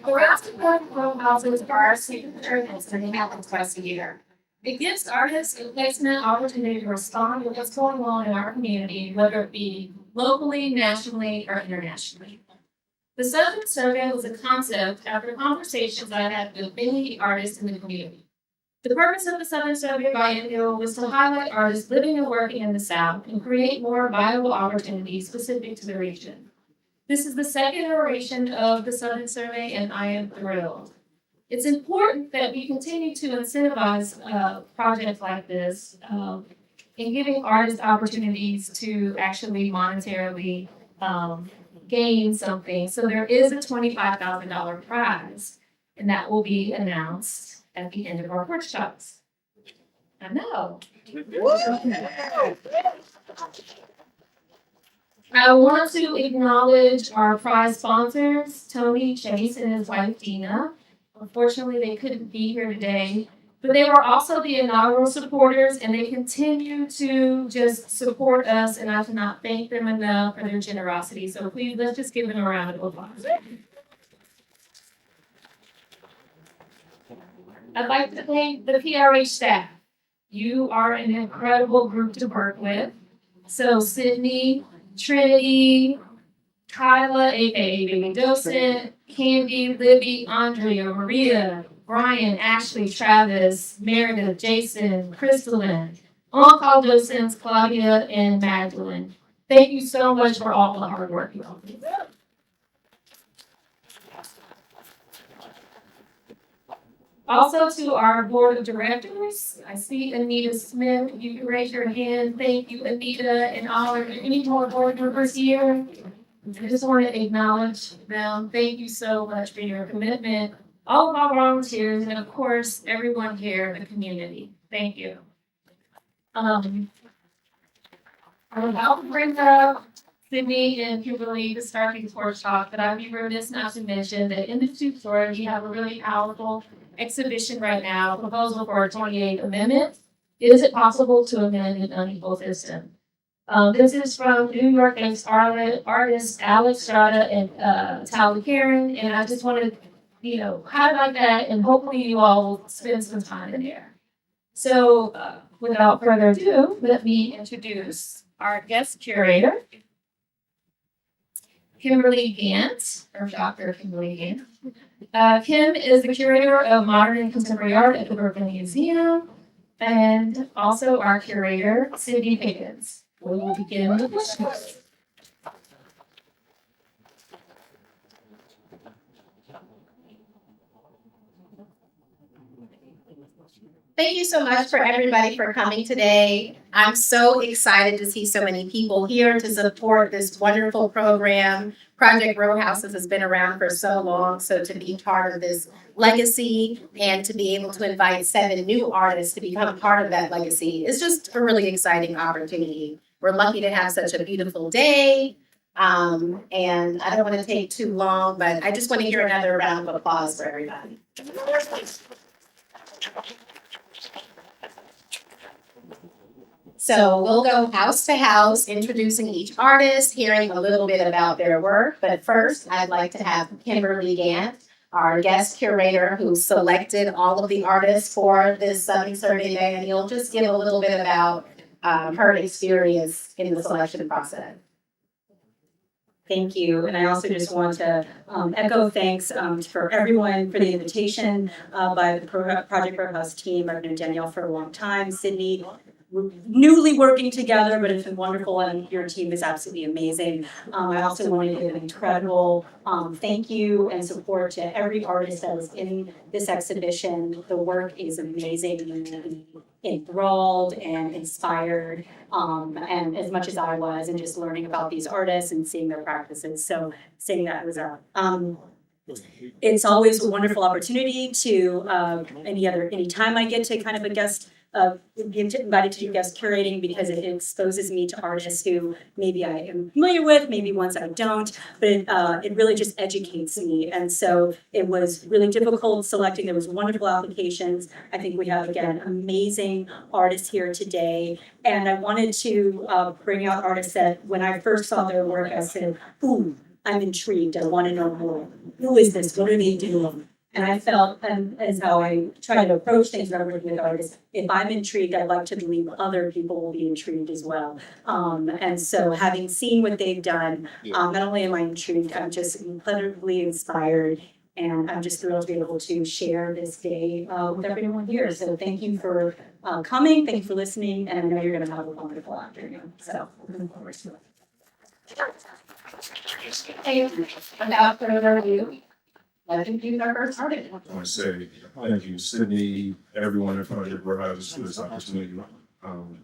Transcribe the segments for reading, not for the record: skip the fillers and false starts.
The rest of the row houses are signature events and they happen twice a year. It gives artists a placement opportunity to respond to what's going on in our community, whether it be locally, nationally, or internationally. The Southern Survey was a concept after conversations I had with many artists in the community. The purpose of the Southern Survey Biennial was to highlight artists living and working in the South and create more viable opportunities specific to the region. This is the second iteration of the Southern Survey, and I am thrilled. It's important that we continue to incentivize projects like this in giving artists opportunities to actually monetarily gain something. So there is a $25,000 prize, and that will be announced at the end of our workshops. I know. I want to acknowledge our prize sponsors, Tony Chase and his wife Dina. Unfortunately, they couldn't be here today, but they were also the inaugural supporters, and they continue to just support us, and I cannot thank them enough for their generosity. So please, let's just give them a round of applause. I'd like to thank the PRH staff. You are an incredible group to work with. So Sydney, Trinity, Kyla, aka Baby Docent, Candy, Libby, Andrea, Maria, Brian, Ashley, Travis, Meredith, Jason, Crystalline, on-call docents, Claudia, and Magdalene. Thank you so much for all the hard work you all do. Also to our board of directors, I see Anita Smith. You can raise your hand. Thank you, Anita, and all of any more board members here. I just want to acknowledge them. Thank you so much for your commitment. All of our volunteers, and of course, everyone here in the community. Thank you. I'm about to bring up Sydney and Kimberly to start these workshops, but I'd be remiss not to mention that in the tutorial, we have a really powerful exhibition right now, proposal for a 28th amendment. Is it possible to amend an unequal system? This is from New York-based artists Alex Strada and Tyler Karen, and I just want to, highlight that, and hopefully you all will spend some time in there. So, without further ado, let me introduce our guest curator, Kimberly Gant, or Dr. Kimberly Gant. Kim is the curator of modern and contemporary art at the Brooklyn Museum, and also our curator, Sydney Pickens. We will begin with questions. Thank you so much for everybody for coming today. I'm so excited to see so many people here to support this wonderful program. Project Row Houses has been around for so long, so to be part of this legacy and to be able to invite 7 new artists to become part of that legacy is just a really exciting opportunity. We're lucky to have such a beautiful day. And I don't want to take too long, but I just want to hear another round of applause for everybody. So we'll go house to house, introducing each artist, hearing a little bit about their work. But first, I'd like to have Kimberly Gant, our guest curator who selected all of the artists for this Southern Survey Biennial, just give a little bit about her experience in the selection process. Thank you. And I also just want to echo thanks for everyone for the invitation by the Project Row House team. I've known Danielle for a long time. Sydney, we're newly working together, but it's been wonderful, and your team is absolutely amazing. I also want to give an incredible thank you and support to every artist that was in this exhibition. The work is amazing, and enthralled and inspired, and as much as I was, and just learning about these artists and seeing their practices. So saying that was it's always a wonderful opportunity to any time I get to kind of a guest be invited to do guest curating, because it exposes me to artists who maybe I am familiar with, maybe ones I don't, but it really just educates me. And so it was really difficult selecting. There was wonderful applications. I think we have, again, amazing artists here today. And I wanted to bring out artists that when I first saw their work, I said, ooh, I'm intrigued. I want to know more. Who is this? What are they doing? And I felt, and as how I try to approach things when I'm working with artists, if I'm intrigued, I'd like to believe other people will be intrigued as well. And so having seen what they've done, not only am I intrigued, I'm just incredibly inspired. And I'm just thrilled to be able to share this day with everyone here. So thank you for coming. Thank you for listening. And I know you're going to have a wonderful afternoon. So looking forward to it. Without further ado, let's do our first artist. I want to say thank you, Sydney, everyone at Project Warehouse for this opportunity.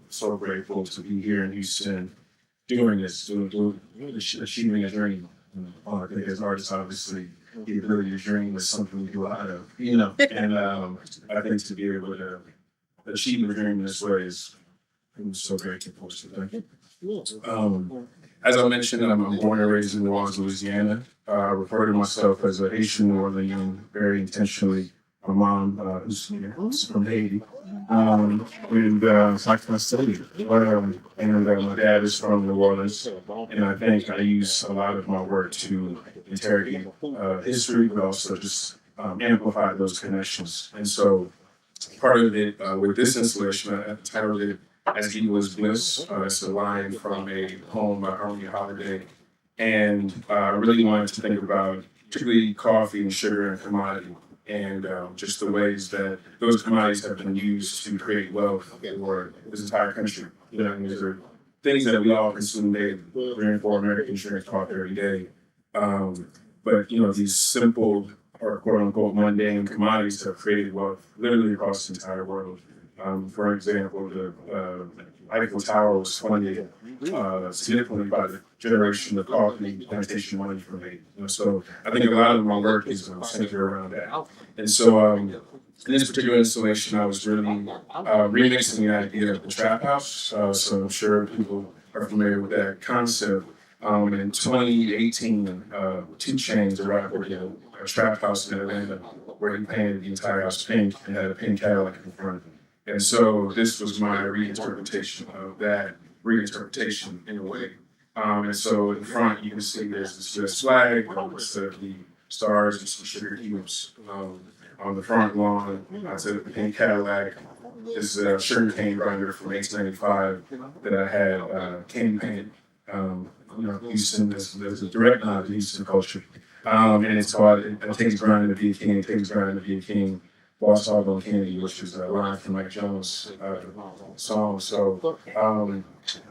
So grateful to be here in Houston doing this, achieving a dream. I think as artists, obviously, the ability to dream is something we do a lot of, and I think to be able to achieve a dream in this way is, I'm so grateful. So thank you. As I mentioned, I'm born and raised in New Orleans, Louisiana. I refer to myself as a Haitian New Orleanian very intentionally. My mom, who's from Haiti, and so I can study. And my dad is from New Orleans, and I think I use a lot of my work to interrogate history, but also just amplify those connections. And so part of it with this installation, I titled it As He Was Bliss. It's a line from a poem by Harmony Holiday. And I really wanted to think about particularly coffee and sugar and commodity, and just the ways that those commodities have been used to create wealth for this entire country. These are things that we all consume daily. 3 and 4 Americans drink coffee every day. But these simple or quote unquote mundane commodities have created wealth literally across the entire world. For example, the Eiffel Tower was funded significantly by the generation of coffee plantation money from Haiti. So I think a lot of my work is centered around that. And so in this particular installation, I was really remixing the idea of the trap house. So I'm sure people are familiar with that concept. In 2018, 2 Chainz, a rapper, a trap house in Atlanta where he painted the entire house pink and had a pink Cadillac in front of him. And so this was my reinterpretation of that reinterpretation in a way. And so in front, you can see there's this US flag instead of the stars and some sugar cubes. On the front lawn, I said the pink Cadillac is a sugarcane grinder from 1895 that I had candy painted. Houston, there's a direct nod to Houston culture. And it's called It Takes Grinding to Be a King, It Takes Grinding to Be a King. Boss Hog on Kennedy, which is a line from Mike Jones' song. So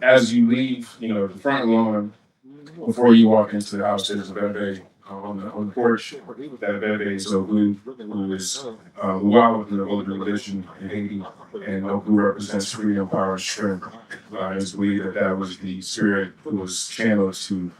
as you leave, the front lawn, before you walk into the house, there's a bebe on the porch. That bebe is Ogu, who is Luau within the Ogu religion in Haiti, and Ogu represents freedom, power, and strength. It's believed that was the spirit who was channeled to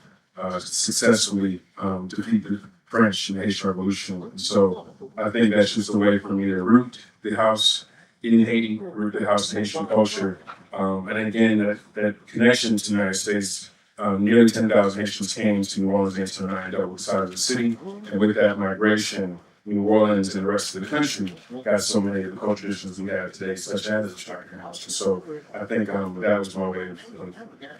successfully defeat the French in the Haitian Revolution. And so I think that's just a way for me to root the house in Haiti, root the house in Haitian culture. And again, that connection to the United States, nearly 10,000 Haitians came to New Orleans in 1909, doubled the size of the city. And with that migration, New Orleans and the rest of the country got so many of the cultural traditions we have today, such as the Striker House. And so I think that was my way of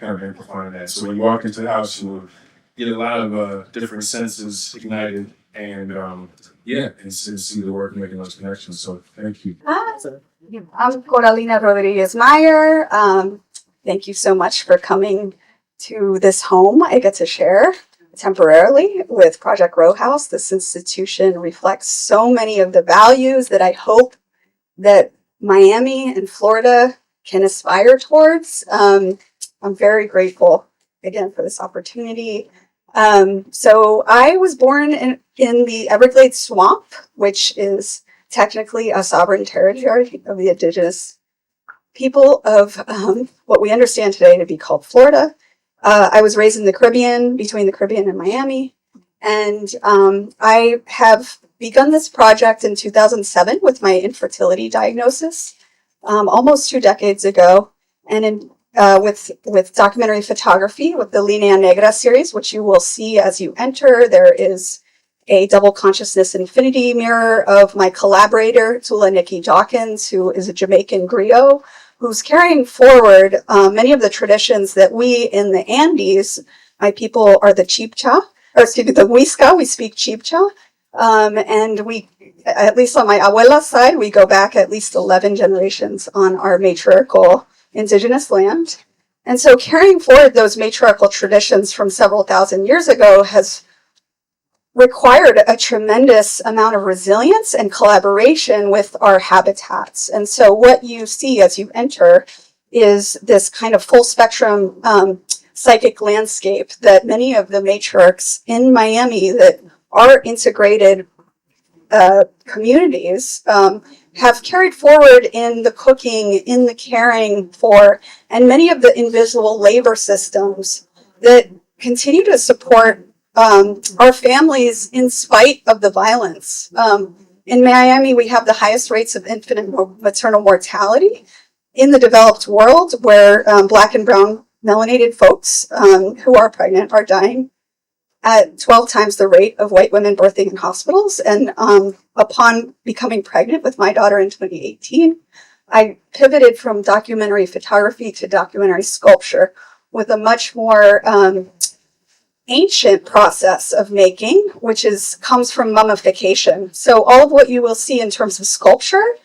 kind of amplifying that. So when you walk into the house, you get a lot of different senses ignited, and and see the work making those connections. So thank you. Hi, I'm Coralina Rodriguez Meyer. Thank you so much for coming to this home I get to share temporarily with Project Row House. This institution reflects so many of the values that I hope that Miami and Florida can aspire towards. I'm very grateful again for this opportunity. So I was born in the Everglades Swamp, which is technically a sovereign territory of the indigenous people of what we understand today to be called Florida. I was raised in the Caribbean, between the Caribbean and Miami. And I have begun this project in 2007 with my infertility diagnosis, almost 2 decades ago. And with documentary photography with the Linea Negra series, which you will see as you enter. There is a double consciousness infinity mirror of my collaborator, Tula Nikki Dawkins, who is a Jamaican griot, who's carrying forward many of the traditions that we in the Andes, my people are the Chibcha, the Muisca, we speak Chibcha. And we, at least on my abuela's side, we go back at least 11 generations on our matriarchal indigenous land. And so carrying forward those matriarchal traditions from several thousand years ago has required a tremendous amount of resilience and collaboration with our habitats. And so what you see as you enter is this kind of full spectrum psychic landscape that many of the matriarchs in Miami that are integrated communities have carried forward in the cooking, in the caring for, and many of the invisible labor systems that continue to support our families in spite of the violence. In Miami, we have the highest rates of infant and maternal mortality in the developed world, where Black and brown melanated folks who are pregnant are dying at 12 times the rate of white women birthing in hospitals. And upon becoming pregnant with my daughter in 2018, I pivoted from documentary photography to documentary sculpture with a much more ancient process of making, which comes from mummification. So all of what you will see in terms of sculpture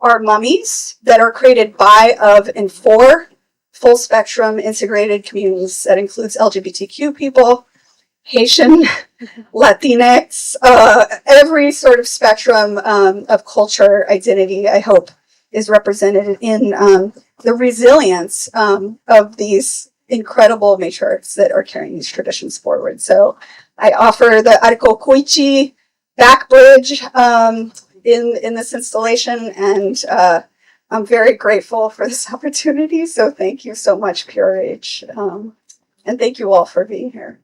are mummies that are created by, of, and for full spectrum integrated communities. That includes LGBTQ people, Haitian, Latinx, every sort of spectrum of culture identity, I hope, is represented in the resilience of these incredible matriarchs that are carrying these traditions forward. So I offer the Arco Cuichi back bridge in this installation, and I'm very grateful for this opportunity. So thank you so much, Pure Age, and thank you all for being here.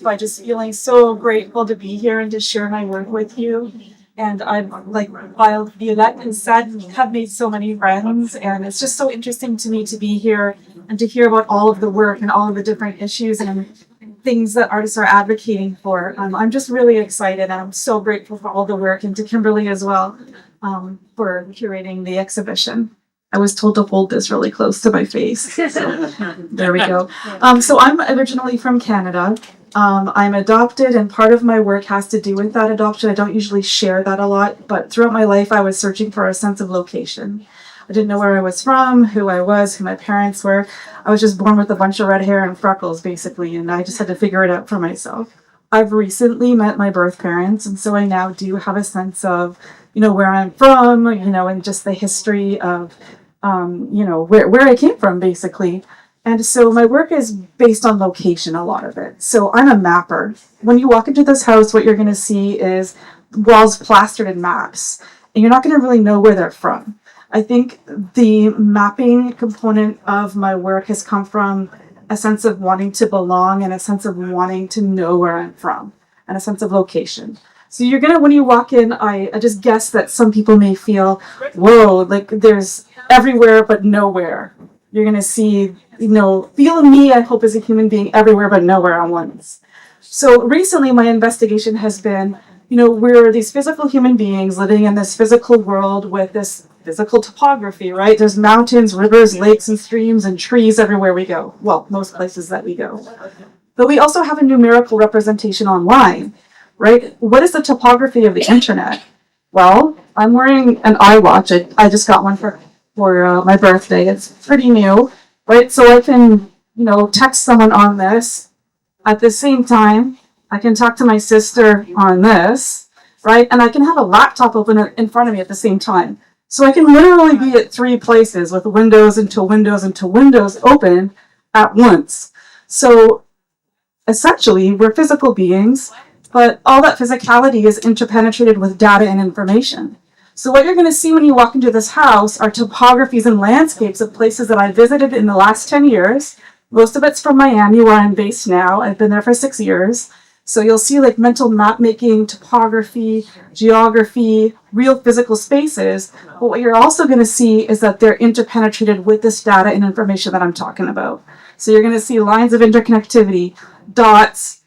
By just feeling so grateful to be here and to share my work with you. And I'm like, while Violette and Seth have made so many friends, and it's just so interesting to me to be here and to hear about all of the work and all of the different issues and things that artists are advocating for. I'm just really excited, and I'm so grateful for all the work, and to Kimberly as well for curating the exhibition. I was told to hold this really close to my face. So there we go. So I'm originally from Canada. I'm adopted, and part of my work has to do with that adoption. I don't usually share that a lot, but throughout my life, I was searching for a sense of location. I didn't know where I was from, who I was, who my parents were. I was just born with a bunch of red hair and freckles, basically, and I just had to figure it out for myself. I've recently met my birth parents, and so I now do have a sense of, where I'm from, and just the history of, where I came from, basically. And so my work is based on location, a lot of it. So I'm a mapper. When you walk into this house, what you're going to see is walls plastered in maps, and you're not going to really know where they're from. I think the mapping component of my work has come from a sense of wanting to belong and a sense of wanting to know where I'm from and a sense of location. So you're going to, when you walk in, I just guess that some people may feel, whoa, like there's everywhere but nowhere. You're going to see, feel me, I hope, as a human being everywhere but nowhere at once. So recently my investigation has been, we're these physical human beings living in this physical world with this physical topography, right? There's mountains, rivers, lakes, and streams, and trees everywhere we go. Well, most places that we go. But we also have a numerical representation online, right? What is the topography of the internet? Well, I'm wearing an iWatch. I just got one for my birthday. It's pretty new, right? So I can, text someone on this. At the same time, I can talk to my sister on this, right? And I can have a laptop open in front of me at the same time. So I can literally be at 3 places with windows until windows open at once. So essentially, we're physical beings, but all that physicality is interpenetrated with data and information. So what you're going to see when you walk into this house are topographies and landscapes of places that I visited in the last 10 years. Most of it's from Miami, where I'm based now. I've been there for 6 years. So you'll see like mental map making, topography, geography, real physical spaces. But what you're also going to see is that they're interpenetrated with this data and information that I'm talking about. So you're going to see lines of interconnectivity, dots,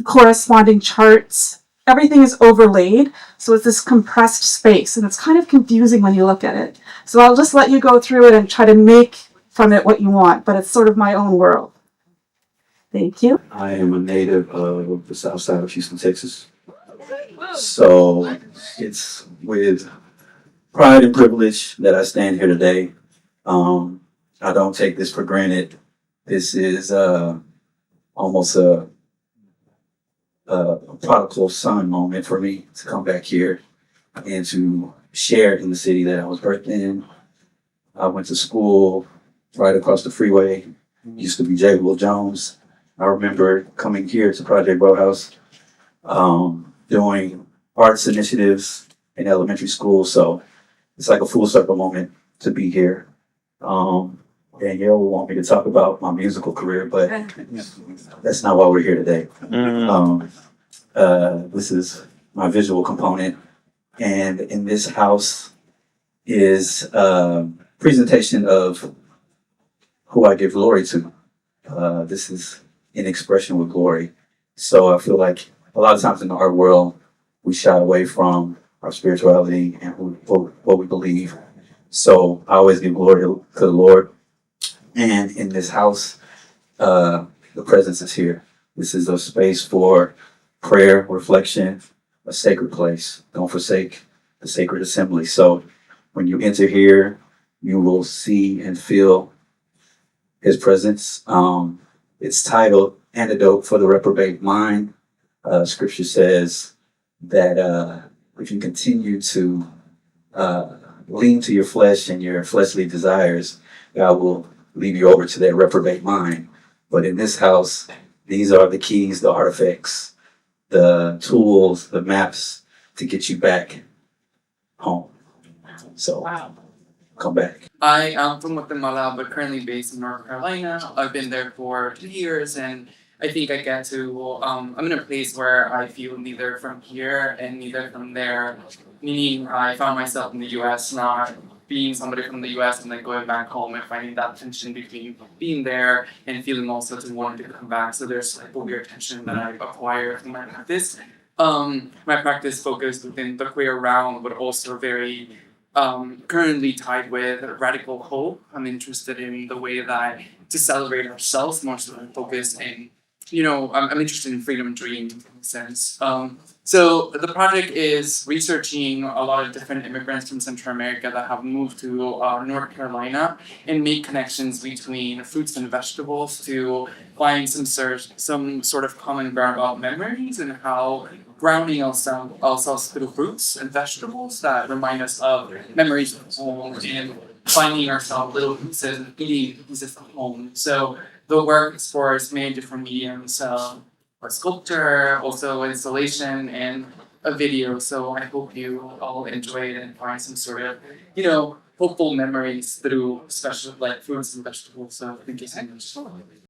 corresponding charts. Everything is overlaid, so it's this compressed space, and it's kind of confusing when you look at it. So I'll just let you go through it and try to make from it what you want, but it's sort of my own world. Thank you. I am a native of the south side of Houston, Texas. So it's with pride and privilege that I stand here today. I don't take this for granted. This is almost a prodigal son moment for me to come back here and to share in the city that I was birthed in. I went to school right across the freeway. Used to be J. Will Jones. I remember coming here to Project Row House, doing arts initiatives in elementary school. So it's like a full circle moment to be here. Danielle will want me to talk about my musical career, but that's not why we're here today. This is my visual component. And in this house is a presentation of who I give glory to. This is an expression with glory. So I feel like a lot of times in the art world, we shy away from our spirituality and what we believe. So I always give glory to the Lord. And in this house, the presence is here. This is a space for prayer, reflection, a sacred place. Don't forsake the sacred assembly. So when you enter here, you will see and feel his presence. It's titled Antidote for the Reprobate Mind. Scripture says that if you continue to lean to your flesh and your fleshly desires, God will lead you over to that reprobate mind. But in this house, these are the keys, the artifacts, the tools, the maps to get you back home. So come back. I am from Guatemala, but currently based in North Carolina. I've been there for 2 years, and I think I get to, I'm in a place where I feel neither from here and neither from there. Meaning, I found myself in the US, not being somebody from the US and then going back home and finding that tension between being there and feeling also to wanting to come back. So there's like a weird tension that I've acquired from my practice. My practice focused within the queer realm, but also very currently tied with radical hope. I'm interested in the way that to celebrate ourselves more so than focus in, I'm interested in freedom and dream in a sense. So the project is researching a lot of different immigrants from Central America that have moved to North Carolina and make connections between fruits and vegetables to find some sort of common ground about memories and how grounding ourselves through fruits and vegetables that remind us of memories of home and finding ourselves little pieces and eating pieces of home. So the work explores many different mediums, or sculpture, also installation, and a video. So I hope you all enjoy it and find some sort of, hopeful memories through special like fruits and vegetables. So thank you so much.